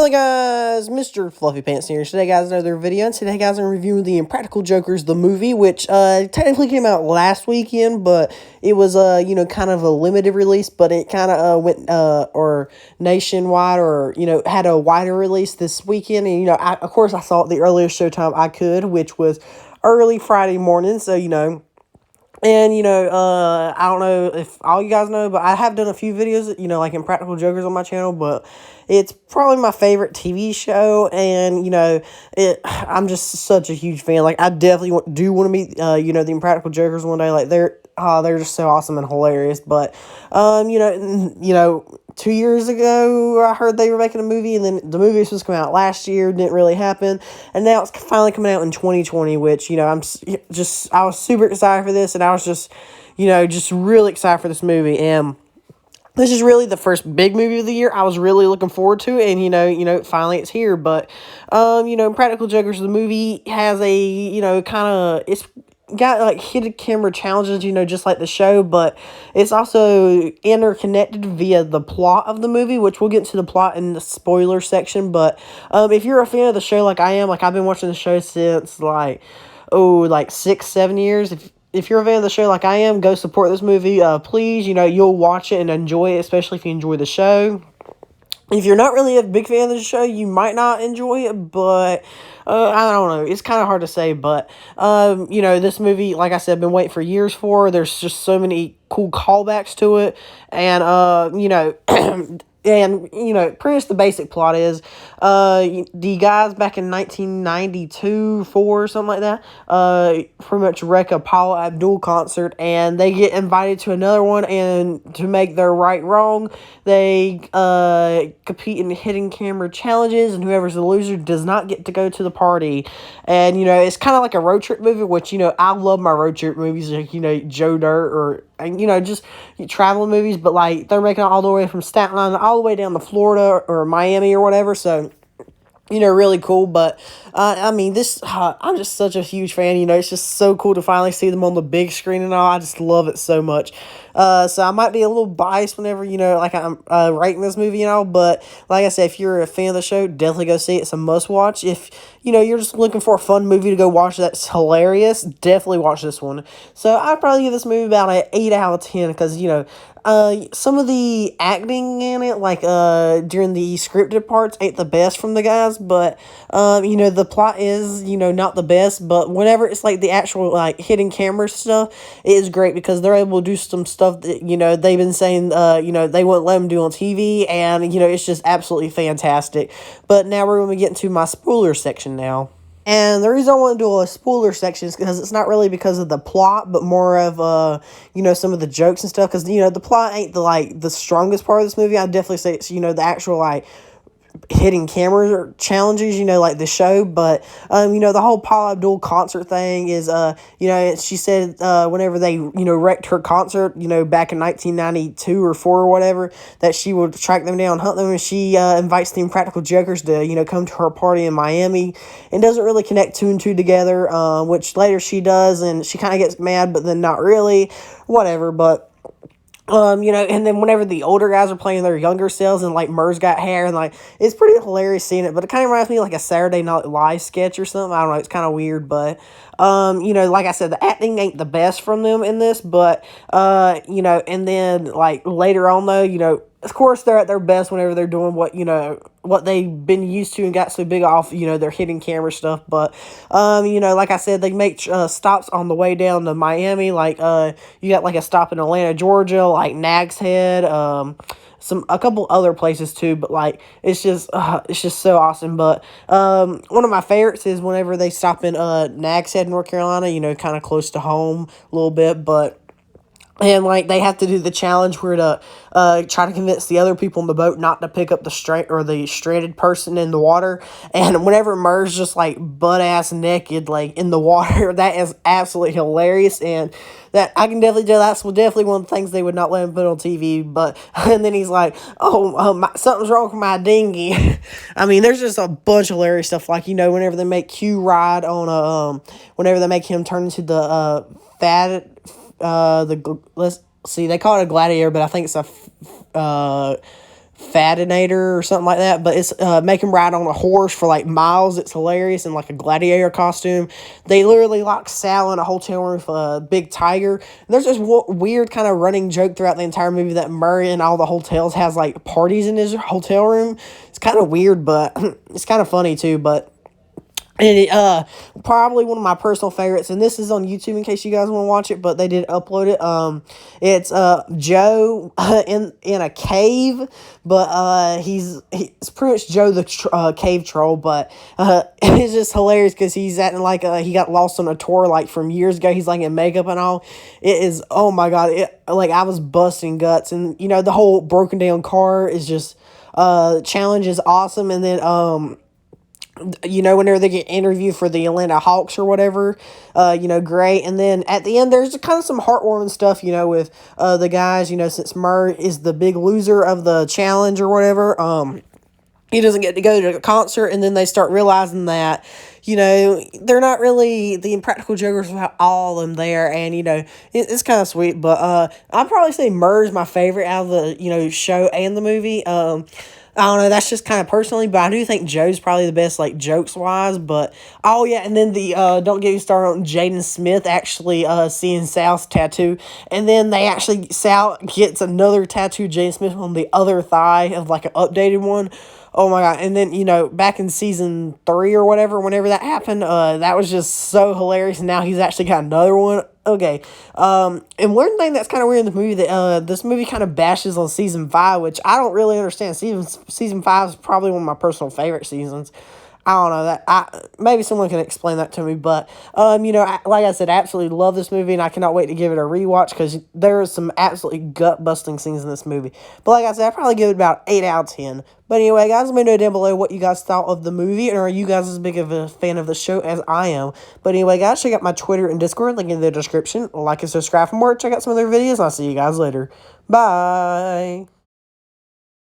Hello guys, Mr. Fluffy Pants here. Today guys, another video, and today guys I'm reviewing the Impractical Jokers The Movie, which technically came out last weekend, but it was kind of a limited release, but it kind of went or nationwide, or had a wider release this weekend. And of course I saw it the earliest showtime I could, which was early Friday morning. So and, I don't know if all you guys know, but I have done a few videos, like Impractical Jokers on my channel, but it's probably my favorite TV show, and, I'm just such a huge fan. Like, I definitely do want to meet, the Impractical Jokers one day. Like, they're just so awesome and hilarious, but, 2 years ago, I heard they were making a movie, and then the movie was supposed to come out last year, didn't really happen, and now it's finally coming out in 2020, which, I was super excited for this, and I was just really excited for this movie, and this is really the first big movie of the year I was really looking forward to, and, finally it's here, but, Practical Jokers, the movie has a, it's got like hidden camera challenges, just like the show, but it's also interconnected via the plot of the movie, which we'll get into the plot in the spoiler section. But if you're a fan of the show like I am, like I've been watching the show since like 6-7 years. If you're a fan of the show like I am, go support this movie. Please, you'll watch it and enjoy it, especially if you enjoy the show. If you're not really a big fan of the show, you might not enjoy it, but I don't know. It's kind of hard to say, but, this movie, like I said, I've been waiting for years for. There's just so many cool callbacks to it, and, pretty much the basic plot is, the guys back in 1992, 4, or something like that, pretty much wreck a Paula Abdul concert, and they get invited to another one, and to make their right wrong, they, compete in hidden camera challenges, and whoever's the loser does not get to go to the party, and, it's kind of like a road trip movie, which, I love my road trip movies, like, Joe Dirt, or, just traveling movies, but, like, they're making it all the way from Staten Island all the way down to Florida or Miami or whatever, so, really cool, but, I'm just such a huge fan, it's just so cool to finally see them on the big screen and all. I just love it so much. So I might be a little biased whenever, like I'm rating this movie and all, but like I said, if you're a fan of the show, definitely go see it. It's a must watch. If, you're just looking for a fun movie to go watch that's hilarious, definitely watch this one. So I'd probably give this movie about an 8 out of 10, because, some of the acting in it, like, during the scripted parts ain't the best from the guys, but, the plot is, not the best, but whenever it's, like, the actual, like, hidden camera stuff, it is great, because they're able to do some stuff that, they've been saying, they wouldn't let them do on TV, and, it's just absolutely fantastic. But now we're going to get into my spoiler section now. And the reason I want to do a spoiler section is because it's not really because of the plot, but more of, some of the jokes and stuff. Because, the plot ain't the strongest part of this movie. I'd definitely say it's, the actual, hidden camera challenges, like the show, but, the whole Paula Abdul concert thing is, she said, whenever they, wrecked her concert, back in 1992 or 4 or whatever, that she would track them down, hunt them, and she, invites the Impractical Jokers to, come to her party in Miami, and doesn't really connect 2 and 2 together, which later she does, and she kind of gets mad, but then not really, whatever, but, and then whenever the older guys are playing their younger selves, and, like, Murs got hair, and, like, it's pretty hilarious seeing it, but it kind of reminds me of, like, a Saturday Night Live sketch or something. I don't know, it's kind of weird, but, like I said, the acting ain't the best from them in this, but, and then, like, later on, though, of course, they're at their best whenever they're doing what they've been used to and got so big off, their hidden camera stuff. But, like I said, they make stops on the way down to Miami. Like, you got, like, a stop in Atlanta, Georgia, like Nags Head, a couple other places too, but, like, it's just so awesome. But one of my favorites is whenever they stop in Nags Head, North Carolina, kind of close to home a little bit, but. And, like, they have to do the challenge where to try to convince the other people in the boat not to pick up the stranded person in the water. And whenever Murs just, like, butt-ass naked, like, in the water, that is absolutely hilarious. And that I can definitely tell that's definitely one of the things they would not let him put on TV. But, and then he's like, something's wrong with my dinghy. There's just a bunch of hilarious stuff. Like, whenever they make Q ride on whenever they make him turn into the let's see, they call it a gladiator, but I think it's a Fatinator or something like that, but it's make him ride on a horse for like miles. It's hilarious in like a gladiator costume. They literally lock Sal in a hotel room with a big tiger. And there's this weird kind of running joke throughout the entire movie that Murray in all the hotels has like parties in his hotel room. It's kind of weird, but it's kind of funny too. But and probably one of my personal favorites, and this is on YouTube in case you guys want to watch it, but they did upload it. It's Joe in a cave, but he's pretty much Joe the cave troll, but it's just hilarious because he's acting like he got lost on a tour like from years ago. He's like in makeup and all. It is, oh my god, like I was busting guts, and the whole broken down car is just challenge is awesome, and then whenever they get interviewed for the Atlanta Hawks or whatever, great. And then at the end, there's kind of some heartwarming stuff, with the guys, since Murr is the big loser of the challenge or whatever, he doesn't get to go to a concert, and then they start realizing that, they're not really the Impractical Jokers without all of them there, and, it's kind of sweet, but I'd probably say Murr's my favorite out of the, show and the movie. I don't know, that's just kind of personally, but I do think Joe's probably the best, like, jokes-wise, but, oh, yeah, and then don't get me started on Jaden Smith actually seeing Sal's tattoo, and then Sal gets another tattoo, Jaden Smith, on the other thigh of, like, an updated one. Oh my god, and then, back in season 3 or whatever, whenever that happened, that was just so hilarious, and now he's actually got another one. Okay, and one thing that's kind of weird in the movie, that this movie kind of bashes on season 5, which I don't really understand. Season 5 is probably one of my personal favorite seasons. I don't know maybe someone can explain that to me, but like I said, I absolutely love this movie, and I cannot wait to give it a rewatch because there are some absolutely gut busting scenes in this movie. But like I said, I probably give it about 8 out of 10. But anyway, guys, let me know down below what you guys thought of the movie, and are you guys as big of a fan of the show as I am? But anyway, guys, check out my Twitter and Discord, link in the description. Like and subscribe for more. Check out some other videos, and I'll see you guys later. Bye.